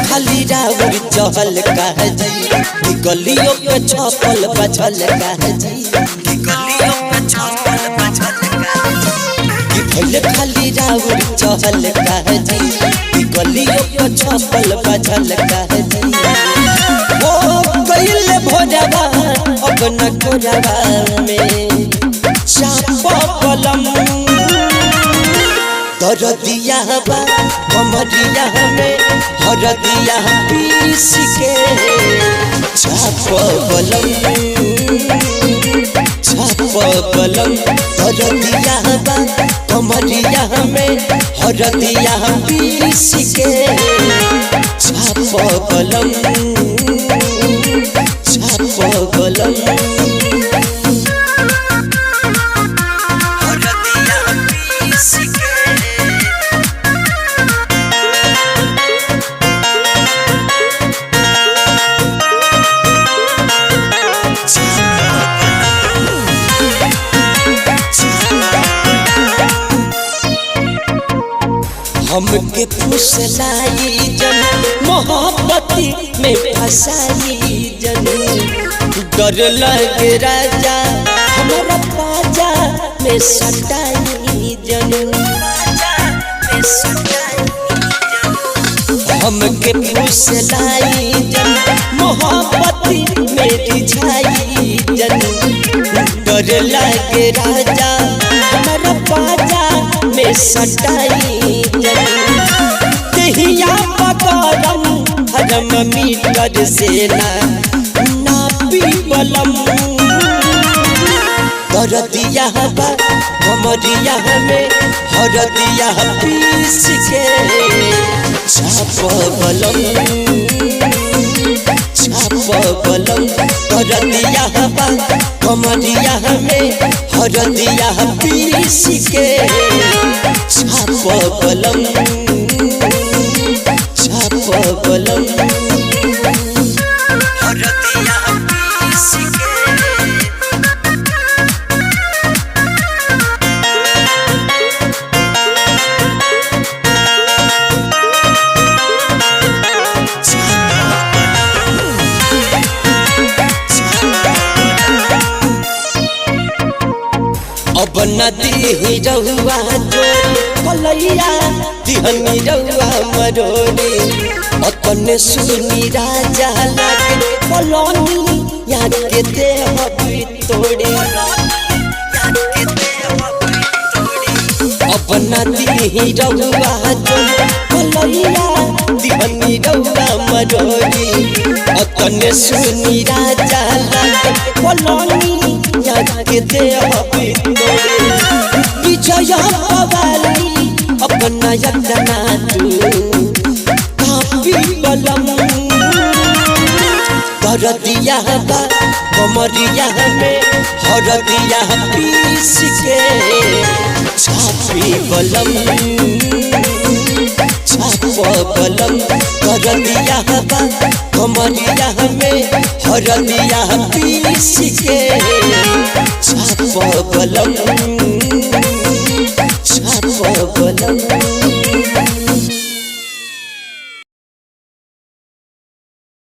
खाली राउर चहल कह जी गलियों पे छपल बचल कह जी गलियों पे छपल बचल कह जी खाली राउर चहल कह जी गलियों पे छपल बचल कह जी ओ गइल भोजवा अपन कोरवा में चाप कलम दरदिया बा कमरिया में हरदिया पीस के छाप कलम दरदिया बा कमरिया में हरदिया पीस के छाप कलम हमके फुसलाई जन मोहब्बती में फसाई जन डर लगे राजा हमारा बाजा में सटाई जन हमके फुसलाई जन मोहब्बती में रिझाई जन डर लगे राजा हमारा बाजा में सटाई हरम मीटर से नापी बलम दरदिया बा कमरिया में हरदिया पीस के छाप बलम दरदिया बा कमरिया में हरदिया पीस के छाप बलम हरदिया पीस के अब नदी ही रहुआ जोड़ी कलैया दिहनी रहुआ मरोड़ी अपने सुनी राजा लागे कलोनी याद के देह तोड़े अब नदी ही रहुआ जोड़ी कलैया दिहनी रहुआ मरोड़ी अपने सुनी राजा लागे कलोनी याद के देह विजय पवाली अपना यतना तू काफी बलम दरदिया बा कमरिया में हरदिया पीस के छापी बलम दरदिया बा कमरिया में हरदिया पीस के छाप बलम